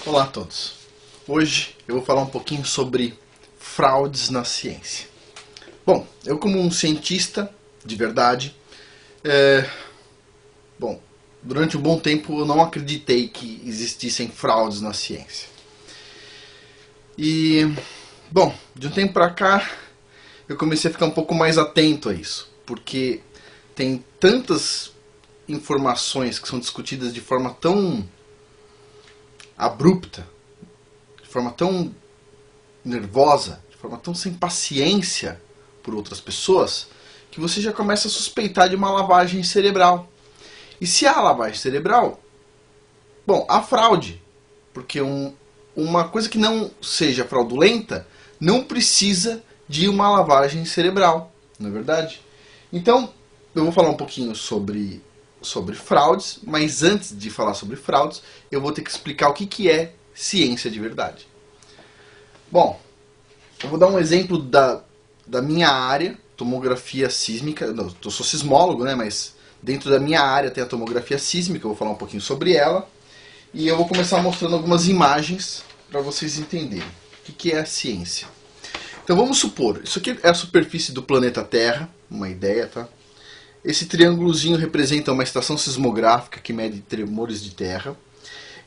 Olá a todos. Hoje eu vou falar um pouquinho sobre fraudes na ciência. Bom, eu como um cientista de verdade, durante um bom tempo eu não acreditei que existissem fraudes na ciência. E, de um tempo pra cá eu comecei a ficar um pouco mais atento a isso, porque tem tantas informações que são discutidas de forma tão abrupta, de forma tão nervosa, de forma tão sem paciência por outras pessoas, que você já começa a suspeitar de uma lavagem cerebral. E se há lavagem cerebral, há fraude, porque uma coisa que não seja fraudulenta não precisa de uma lavagem cerebral, não é verdade? Então, eu vou falar um pouquinho sobre fraudes, mas antes de falar sobre fraudes, eu vou ter que explicar o que é ciência de verdade. Bom, eu vou dar um exemplo da minha área, tomografia sísmica. Eu sou sismólogo, né, mas dentro da minha área tem a tomografia sísmica, eu vou falar um pouquinho sobre ela. E eu vou começar mostrando algumas imagens para vocês entenderem o que é a ciência. Então vamos supor, isso aqui é a superfície do planeta Terra, uma ideia, tá? Esse triângulozinho representa uma estação sismográfica que mede tremores de terra.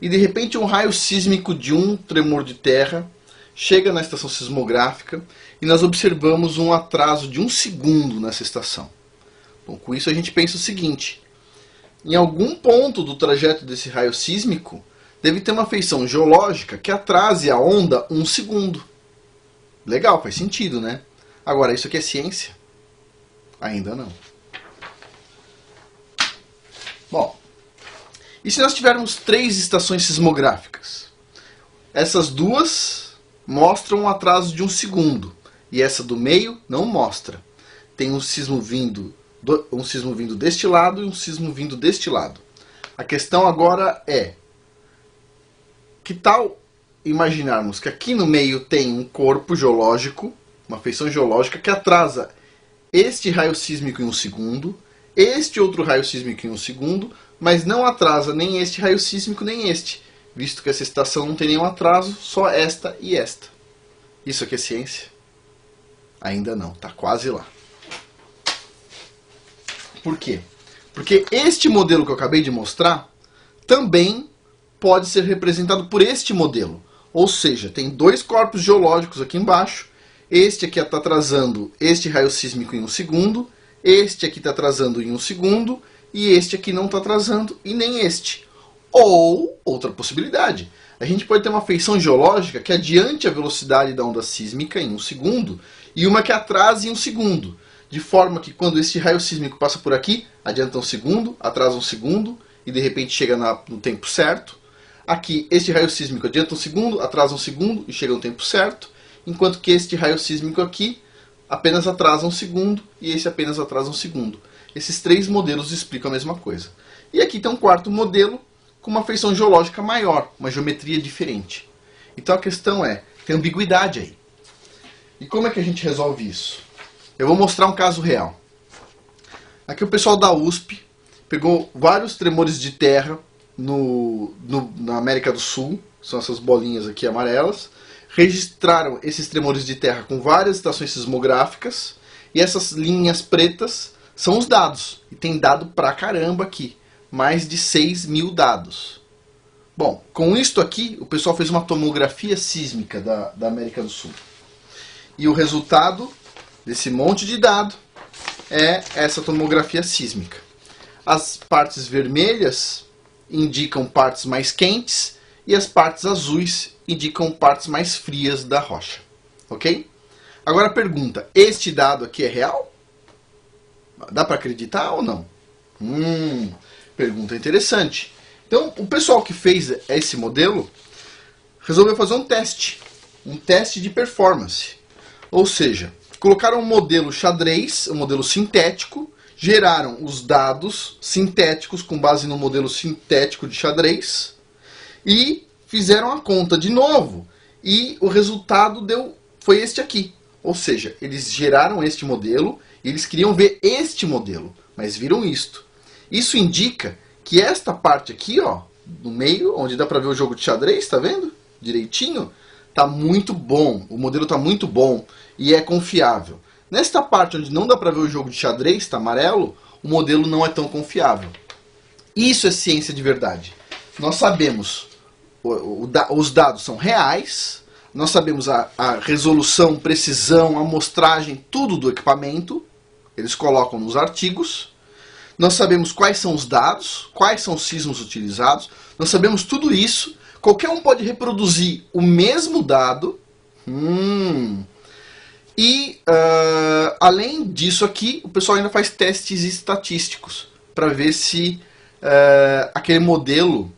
E de repente um raio sísmico de um tremor de terra chega na estação sismográfica e nós observamos um atraso de 1 segundo nessa estação. Bom, com isso a gente pensa o seguinte: em algum ponto do trajeto desse raio sísmico deve ter uma feição geológica que atrase a onda 1 segundo. Legal, faz sentido, né? Agora, isso aqui é ciência? Ainda não. Bom, e se nós tivermos 3 estações sismográficas? Essas duas mostram um atraso de 1 segundo. E essa do meio não mostra. Tem um sismo vindo deste lado e um sismo vindo deste lado. A questão agora é: que tal imaginarmos que aqui no meio tem um corpo geológico, uma feição geológica que atrasa este raio sísmico em 1 segundo, este outro raio sísmico em 1 segundo, mas não atrasa nem este raio sísmico nem este, visto que essa estação não tem nenhum atraso, só esta e esta. Isso aqui é ciência? Ainda não, está quase lá. Por quê? Porque este modelo que eu acabei de mostrar também pode ser representado por este modelo. Ou seja, tem 2 corpos geológicos aqui embaixo. Este aqui está atrasando este raio sísmico em 1 segundo. Este aqui está atrasando em 1 segundo. E este aqui não está atrasando e nem este. Ou, outra possibilidade, a gente pode ter uma feição geológica que adiante a velocidade da onda sísmica em 1 segundo e uma que atrase em 1 segundo. De forma que quando este raio sísmico passa por aqui, adianta 1 segundo, atrasa 1 segundo e de repente chega no tempo certo. Aqui, este raio sísmico adianta 1 segundo, atrasa 1 segundo e chega no tempo certo. Enquanto que este raio sísmico aqui apenas atrasa 1 segundo e esse apenas atrasa 1 segundo. Esses 3 modelos explicam a mesma coisa. E aqui tem um quarto modelo com uma feição geológica maior, uma geometria diferente. Então a questão é, tem ambiguidade aí. E como é que a gente resolve isso? Eu vou mostrar um caso real. Aqui o pessoal da USP pegou vários tremores de terra na América do Sul, são essas bolinhas aqui amarelas, registraram esses tremores de terra com várias estações sismográficas, e essas linhas pretas são os dados, e tem dado pra caramba aqui, mais de 6.000 dados. Bom, com isto aqui, o pessoal fez uma tomografia sísmica da América do Sul. E o resultado desse monte de dado é essa tomografia sísmica. As partes vermelhas indicam partes mais quentes e as partes azuis indicam partes mais frias da rocha. Ok? Agora a pergunta, este dado aqui é real? Dá para acreditar ou não? Pergunta interessante. Então, o pessoal que fez esse modelo resolveu fazer um teste de performance. Ou seja, colocaram um modelo xadrez, um modelo sintético, geraram os dados sintéticos com base no modelo sintético de xadrez e fizeram a conta de novo. E o resultado foi este aqui. Ou seja, eles geraram este modelo e eles queriam ver este modelo, mas viram isto. Isso indica que esta parte aqui, ó, no meio, onde dá para ver o jogo de xadrez, tá vendo? Direitinho. Tá muito bom, o modelo tá muito bom e é confiável. Nesta parte onde não dá para ver o jogo de xadrez, tá amarelo, o modelo não é tão confiável. Isso é ciência de verdade. Nós sabemos, os dados são reais, nós sabemos a resolução, precisão, amostragem, tudo do equipamento, eles colocam nos artigos. Nós sabemos quais são os dados, quais são os sismos utilizados, nós sabemos tudo isso. Qualquer um pode reproduzir o mesmo dado. E, além disso aqui, o pessoal ainda faz testes estatísticos para ver se aquele modelo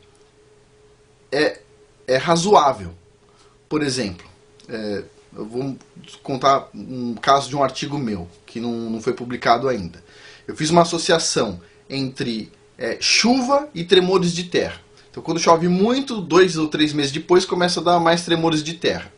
é razoável. Por exemplo, eu vou contar um caso de um artigo meu, que não foi publicado ainda. Eu fiz uma associação entre chuva e tremores de terra. Então, quando chove muito, 2 ou 3 meses depois, começa a dar mais tremores de terra.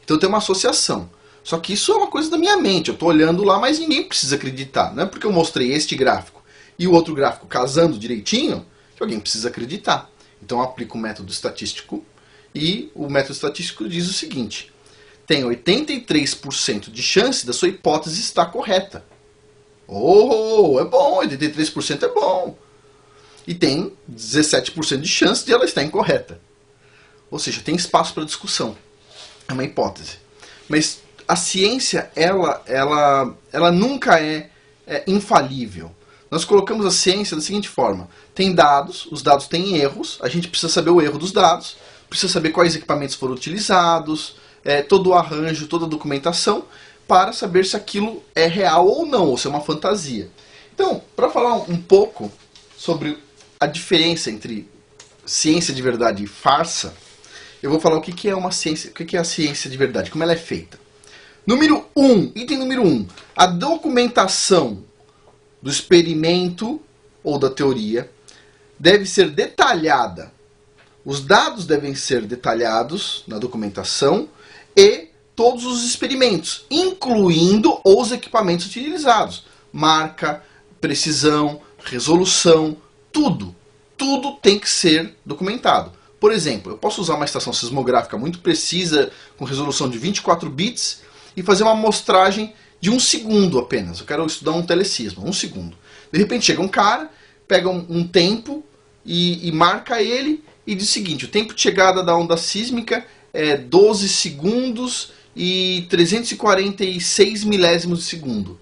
Então, tem uma associação. Só que isso é uma coisa da minha mente. Eu estou olhando lá, mas ninguém precisa acreditar. Não é porque eu mostrei este gráfico e o outro gráfico casando direitinho que alguém precisa acreditar. Então, eu aplico o método estatístico e o método estatístico diz o seguinte: tem 83% de chance da sua hipótese estar correta. Oh, é bom, 83% é bom. E tem 17% de chance de ela estar incorreta. Ou seja, tem espaço para discussão. É uma hipótese. Mas a ciência, ela nunca é infalível. Nós colocamos a ciência da seguinte forma: tem dados, os dados têm erros, a gente precisa saber o erro dos dados, precisa saber quais equipamentos foram utilizados, todo o arranjo, toda a documentação, para saber se aquilo é real ou não, ou se é uma fantasia. Então, para falar um pouco sobre a diferença entre ciência de verdade e farsa, eu vou falar o que é uma ciência, o que é a ciência de verdade, como ela é feita. Item número 1, a documentação do experimento ou da teoria deve ser detalhada. Os dados devem ser detalhados na documentação e todos os experimentos, incluindo os equipamentos utilizados. Marca, precisão, resolução, tudo. Tudo tem que ser documentado. Por exemplo, eu posso usar uma estação sismográfica muito precisa, com resolução de 24 bits, e fazer uma amostragem de 1 segundo apenas. Eu quero estudar um telesismo, 1 segundo. De repente chega um cara, pega um tempo e marca ele e diz o seguinte: o tempo de chegada da onda sísmica é 12 segundos e 346 milésimos de segundo.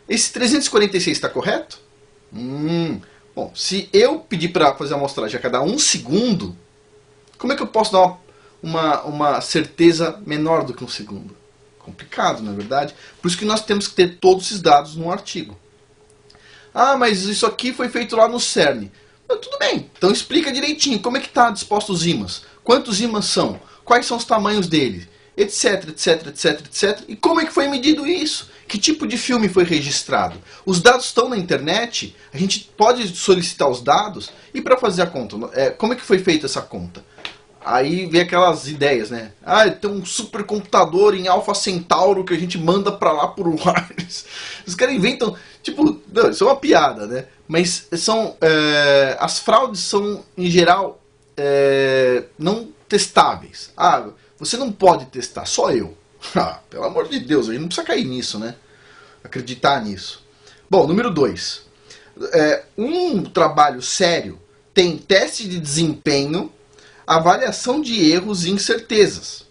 Esse 346 está correto? Bom, se eu pedir para fazer a amostragem a cada 1 segundo, como é que eu posso dar uma certeza menor do que 1 segundo? Complicado, não é verdade? Por isso que nós temos que ter todos esses dados no artigo. Ah, mas isso aqui foi feito lá no CERN. Tudo bem, então explica direitinho como é que está disposto os ímãs. Quantos ímãs são? Quais são os tamanhos deles? Etc, etc, etc, etc. E como é que foi medido isso? Que tipo de filme foi registrado? Os dados estão na internet, a gente pode solicitar os dados. E para fazer a conta, como é que foi feita essa conta? Aí vem aquelas ideias, né? Ah, tem um supercomputador em Alpha Centauro que a gente manda pra lá por wireless. Os caras inventam, tipo, não, isso é uma piada, né? Mas as fraudes são, em geral, não testáveis. Ah, você não pode testar, só eu. Ah, pelo amor de Deus, a gente não precisa cair nisso, né? Acreditar nisso. Bom, número 2. Um trabalho sério tem teste de desempenho, avaliação de erros e incertezas.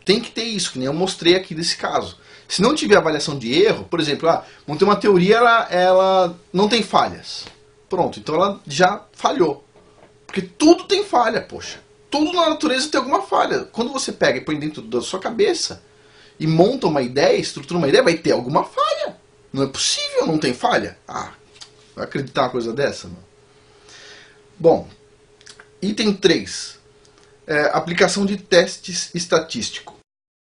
Tem que ter isso, que nem eu mostrei aqui nesse caso. Se não tiver avaliação de erro, por exemplo, montei uma teoria, ela não tem falhas. Pronto, então ela já falhou. Porque tudo tem falha, poxa. Tudo na natureza tem alguma falha. Quando você pega e põe dentro da sua cabeça e monta uma ideia, estrutura uma ideia, vai ter alguma falha. Não é possível não ter falha. Vai acreditar uma coisa dessa? Não? Bom, item 3. Aplicação de testes estatísticos.